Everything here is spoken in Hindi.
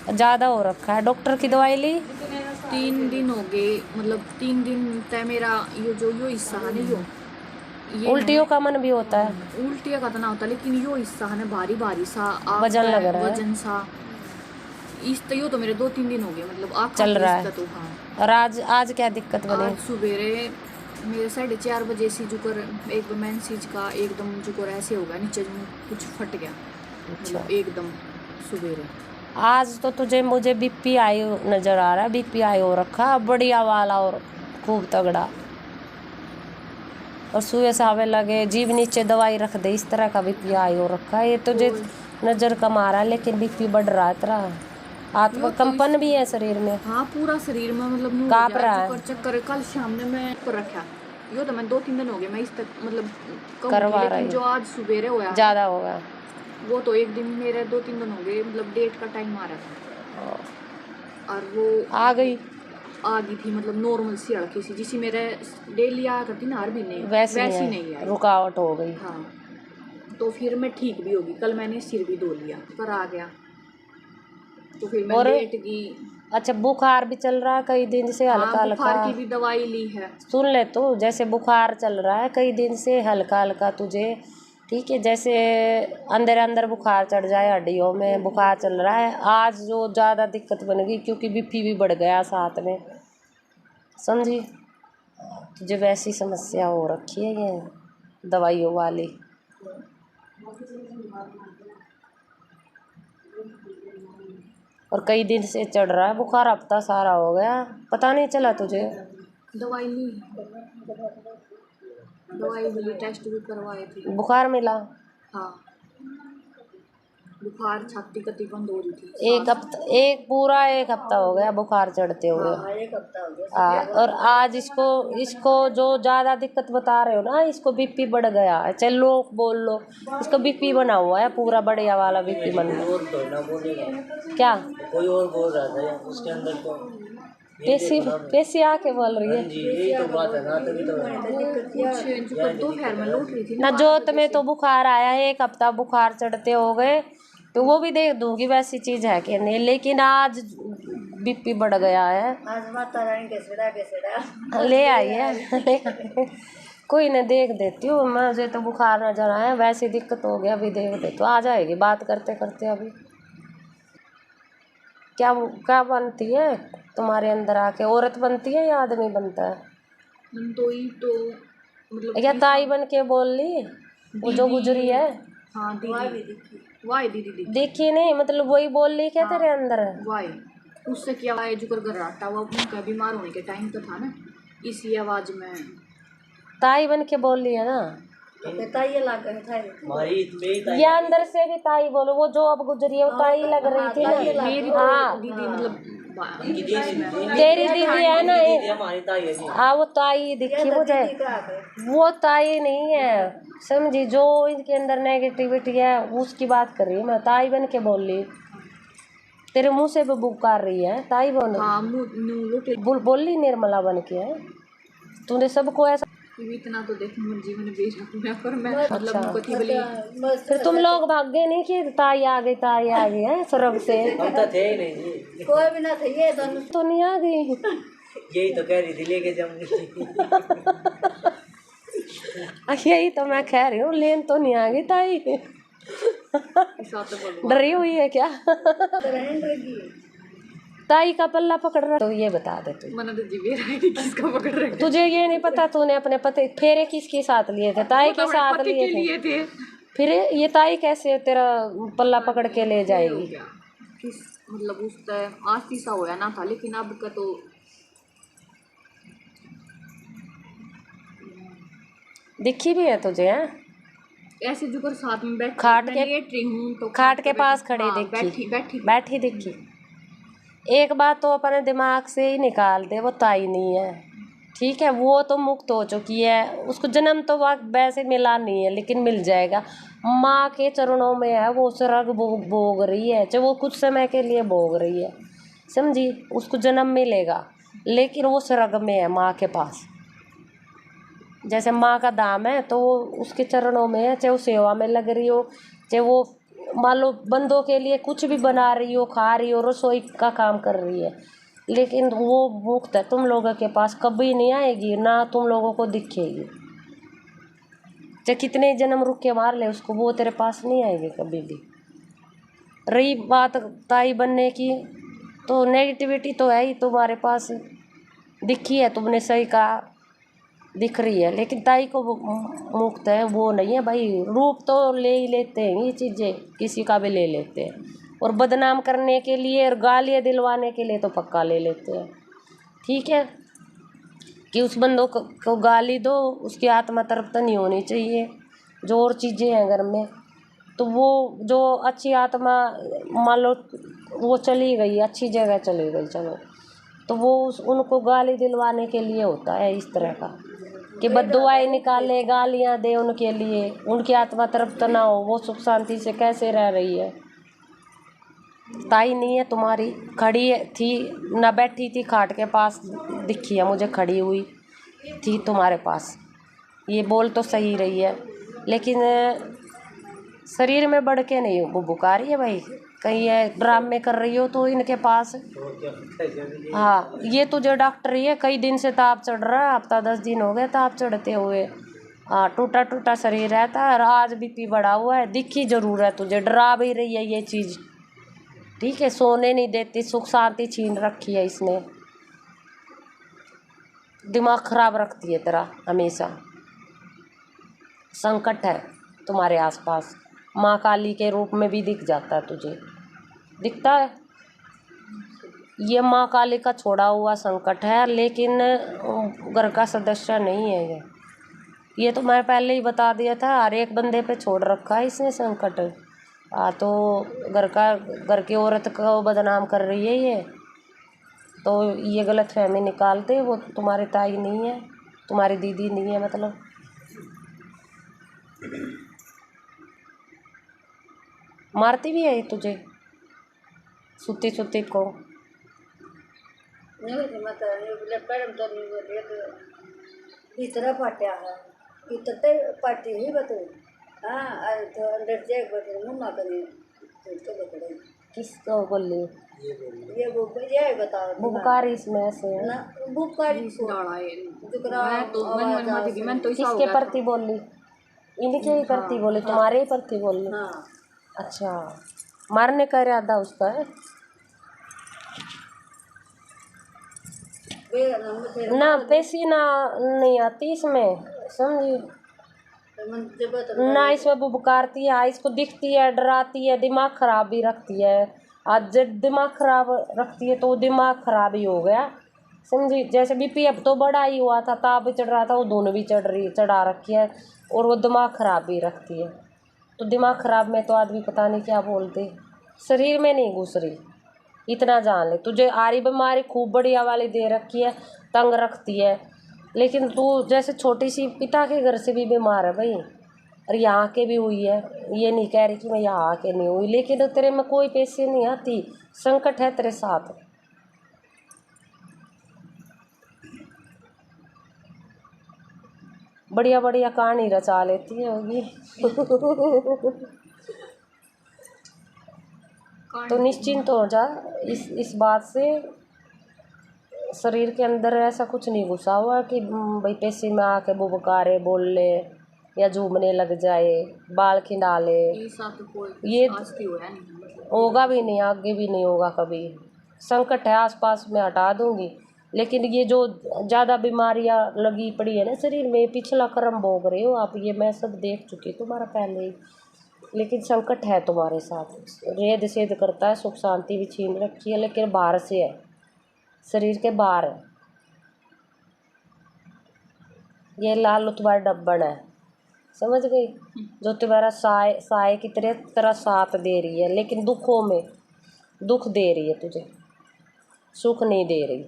ज़्यादा हो रखा है। डॉक्टर की दवाई ली? 3 दिन हो गए, मतलब 3 दिन तय मेरा यो हिस्सा है ना, ये उल्टियों का मन भी होता है? उल्टिया का तो ना होता, लेकिन यो हिस्सा है ना भारी भारी सा वजन लग रहा है? वजन सा इस तो यो तो मेरे 2-3 दिन हो गए, मतलब आँख चल रहा है। तो हाँ। और आज क्या दिक्कत बनी? आज सुबेरे मेरे 4:30 बजे से जुकर एकदम मैंसीज का एकदम जुकर ऐसे हो गया, नीचे कुछ फट गया। अच्छा। मतलब एकदम सुबेरे। आज तो तुझे मुझे बीपी आई नजर आ रहा है, बीपी आई हो रखा बढ़िया वाला और खूब तगड़ा। और सुबह सावे लगे जीभ नीचे दवाई रख दे, इस तरह का बीपी आई हो रखा है। ये तुझे नजर कम आ रहा है, लेकिन बीपी बढ़ रहा है तेरा। आत्मा कंपन भी है शरीर में? हाँ पूरा शरीर में, मतलब काँप रहा है? चक्कर कल शाम ने मैं पर रखा यो तो मैं 2-3 दिन हो गए मैं इस तक मतलब करवा लेकिन जो आज सुबेरे हुआ ज़्यादा होगा वो तो एक दिन, मेरे 2-3 दिन हो गए, मतलब डेट का टाइम आ रहा था और वो आ गई थी, मतलब नॉर्मल सी हल्की सी, जिसी मेरे डेली आया करती ना हर महीने वैसी नहीं आई, रुकावट हो गई। हाँ तो फिर मैं ठीक भी होगी। कल मैंने सिर भी धो लिया पर आ गया, तो फिर मैं लेट गई। अच्छा बुखार भी चल रहा है कई दिन से? हल्का हल्का बुखार की भी दवाई ली है। सुन ले तू, जैसे बुखार चल रहा है कई दिन से हल्का हल्का तुझे, ठीक है, जैसे अंदर अंदर बुखार चढ़ जाए, हड्डियों में बुखार चल रहा है। आज जो ज़्यादा दिक्कत बन गई क्योंकि बीपी भी बढ़ गया साथ में, समझी? तुझे वैसी समस्या हो रखी है ये दवाइयों वाली। और कई दिन से चढ़ रहा है बुखार, हफ्ता सारा हो गया, पता नहीं चला तुझे? दवाई ली, दवाई भी टेस्ट भी करवाए थे। बुखार मिला? हाँ बुखार, छाती कति बंद हो रही थी। एक हफ्ता हो गया बुखार चढ़ते हुए। हाँ, एक हफ्ता हो गया। और आज इसको जो ज़्यादा दिक्कत बता रहे हो ना, इसको बीपी बढ़ गया है। चलो बोल लो, इसको बीपी बना हुआ है पूरा, बढ़िया वाला बीपी बन गया। क्या कोई और बोल रहा था उसके अंदर तो पेशी आके बोल रही है यही तो बात है ना, तभी तो दोपहर में लौट रही थी ना। जोत में तो बुखार आया है, एक हफ्ता बुखार चढ़ते हो गए, तो वो भी देख दूंगी वैसी चीज है कि नहीं, लेकिन आज बीपी बढ़ गया है। आज माता रानी के सेड़ा ले आई है कोई ना देख देती हूँ, मुझे तो बुखार नजर आया, वैसी दिक्कत हो गया, अभी देख देती हूँ, आ जाएगी बात करते करते। अभी क्या क्या बनती है तुम्हारे अंदर आके? औरत बनती है या आदमी बनता है? तो मतलब या ताई बन के बोल ली वो जो गुजरी है? हाँ दीदी, वाई दीदी देखी नहीं, मतलब वही बोल ली क्या? तेरे अंदर वाई उससे क्या है, जो कर घर्राटा हुआ उनका बीमार होने के टाइम तो था ना, इसी आवाज में ताई बन के बोल ली है ना? ताई लग था या अंदर से भी ताई बोलो, वो जो अब गुजरी है वो ताई लग रही थी ना? मेरी हाँ दीदी, मतलब तेरी दीदी है ना? हाँ वो ताई दिखी मुझे, वो ताई नहीं है, समझी? जो इनके अंदर नेगेटिविटी है उसकी बात कर रही हूँ मैं। ताई बन के बोल ली, तेरे मुंह से भी बुकार रही है ताई बोल। हाँ बोल ली निर्मला बन के है। तूने सबको ऐसा इतना तो देख जीवन बेच पर मैं मतलब फिर तुम लोग भाग गए नहीं कि ताई आ गई है स्वर्ग से? हम तो थे ही नहीं जी, कोई भी ना थे, ये तो नहीं आ गई यही तो कह रही थी लेके जाऊंगी यही तो मैं कह रही हूँ, लेन तो नहीं आ गई ताई डरी हुई है क्या? ताई का पल्ला पकड़ रहा, तो ये बता दे तू, किसका पकड़ रहे? तुझे ये नहीं पता तूने अपने पति फेरे किसके साथ लिए थे? ताई के साथ लिए थे। फिर ये ताई कैसे तेरा पल्ला पकड़ के ले जाएगी? किस मतलब उस टाइम आस्ती सा होया ना था, लेकिन अब का तो दिखी भी है तुझे? है ऐसे जो कर साथ में बैठ खाट के लेट रही हूँ तो खाट के पास खड़ी हाँ, दिखी? बैठी दिखी। एक बात तो अपने दिमाग से ही निकाल दे, वो ताई नहीं है, ठीक है? वो तो मुक्त हो चुकी है, उसको जन्म तो वैसे मिला नहीं है, लेकिन मिल जाएगा। माँ के चरणों में है, वो स्वर्ग भोग रही है, चाहे वो कुछ समय के लिए भोग रही है, समझी? उसको जन्म मिलेगा, लेकिन वो स्वर्ग में है माँ के पास। जैसे माँ का धाम है तो वो उसके चरणों में है, चाहे वो सेवा में लग रही हो, चाहे वो मान लो बंदों के लिए कुछ भी बना रही हो, खा रही हो, रसोई का काम कर रही है, लेकिन वो मुक्त है, तुम लोगों के पास कभी नहीं आएगी, ना तुम लोगों को दिखेगी। चाहे कितने जन्म रुक के मार ले उसको, वो तेरे पास नहीं आएगी कभी भी। रही बात ताई बनने की, तो नेगेटिविटी तो है ही तुम्हारे पास, दिखी है, तुमने सही कहा, दिख रही है, लेकिन ताई को मुक्त है, वो नहीं है भाई। रूप तो ले ही लेते हैं ये चीज़ें, किसी का भी ले लेते हैं, और बदनाम करने के लिए और गालियाँ दिलवाने के लिए तो पक्का ले लेते हैं। ठीक है कि उस बंदों को गाली दो, उसकी आत्मा तृप्त नहीं होनी चाहिए, जो और चीज़ें हैं घर में, तो वो जो अच्छी आत्मा मान लो वो चली गई, अच्छी जगह चली गई, चलो, तो वो उनको गाली दिलवाने के लिए होता है इस तरह का, कि बद्दुआएं निकाले, गालियां दे उनके लिए, उनकी आत्मा तृप्त ना हो, वो सुख शांति से कैसे रह रही है। ताई नहीं है तुम्हारी, खड़ी थी ना, बैठी थी खाट के पास, दिखी है मुझे खड़ी हुई थी तुम्हारे पास, ये बोल तो सही रही है, लेकिन शरीर में बढ़ के नहीं वो बुका रही है भाई, कहीं ये ड्रामे कर रही हो तो इनके पास। हाँ, ये तुझे डॉक्टर ही है, कई दिन से ताप चढ़ रहा है, हफ्ता 10 दिन हो गए ताप चढ़ते हुए। हाँ, टूटा टूटा शरीर रहता है, और आज बीपी बढ़ा हुआ है, दिखी जरूर है तुझे, डरा भी रही है ये चीज़। ठीक है, सोने नहीं देती, सुख शांति छीन रखी है इसने, दिमाग खराब रखती है तेरा हमेशा। संकट है तुम्हारे आसपास, माँ काली के रूप में भी दिख जाता है तुझे, दिखता है, ये माँ काली का छोड़ा हुआ संकट है, लेकिन घर का सदस्य नहीं है ये तो मैं पहले ही बता दिया था, हर एक बंदे पे छोड़ रखा है इसने संकट। तो घर की औरत को बदनाम कर रही है ये, तो ये गलत फहमी निकाल दे, वो तुम्हारी ताई नहीं है, तुम्हारी दीदी नहीं है, मतलब मारती भी है ये तुझे सुती सुती को। इतना पाट्या है, इतने पाटी ही बतो, हाँ, तो अंदर से बतो मुन्ना करे, तो बतो किसको बोली ये वो ये बताओ बुबकारी इसमें से ना, बुकारी से डाला है जुकरा मैं तो किसके प्रति बोली, इनके ही प्रति बोली, तुम्हारे ही प्रति बोली। हाँ, अच्छा, मारने का इरादा उसका है ना, पैसी ना नहीं आती इसमें, समझी ना, इसमें बुबकारती है, इसको दिखती है, डराती है, दिमाग खराब भी रखती है। आज जब दिमाग खराब रखती है तो दिमाग खराब ही हो गया, समझी। जैसे बीपी अब तो बड़ा ही हुआ था, ताप भी चढ़ रहा था, वो दोनों भी चढ़ा रखी है, और वो दिमाग खराब भी रखती है। तो दिमाग खराब में तो आदमी पता नहीं क्या बोलते, शरीर में नहीं घुस रही, इतना जान ले। तुझे आरी बीमारी खूब बढ़िया वाली दे रखी है, तंग रखती है, लेकिन तू जैसे छोटी सी पिता के घर से भी बीमार है भाई, और यहाँ के भी हुई है, ये नहीं कह रही कि मैं यहाँ के नहीं हुई, लेकिन तेरे में कोई पैसे नहीं आती, संकट है तेरे साथ। बढ़िया बढ़िया कहानी रचा लेती है होगी तो निश्चिंत हो जा इस बात से, शरीर के अंदर ऐसा कुछ नहीं घुसा हुआ कि भाई पैसे में आके वो बुकारे बोल ले या झूमने लग जाए, बाल खिंडाले, ये होगा भी नहीं, आगे भी नहीं होगा कभी। संकट है आसपास में, हटा दूंगी, लेकिन ये जो ज़्यादा बीमारियां लगी पड़ी है ना शरीर में, पिछला कर्म भोग रहे हो आप, ये मैं सब देख चुकी तुम्हारा पहले ही, लेकिन संकट है तुम्हारे साथ, रेद सेद करता है, सुख शांति भी छीन रखी है, लेकिन बाहर से है, शरीर के बाहर है। ये लाल तुम्हारा डब्बन है, समझ गई, जो तुम्हारा साय की तरह साथ दे रही है, लेकिन दुखों में दुख दे रही है तुझे, सुख नहीं दे रही।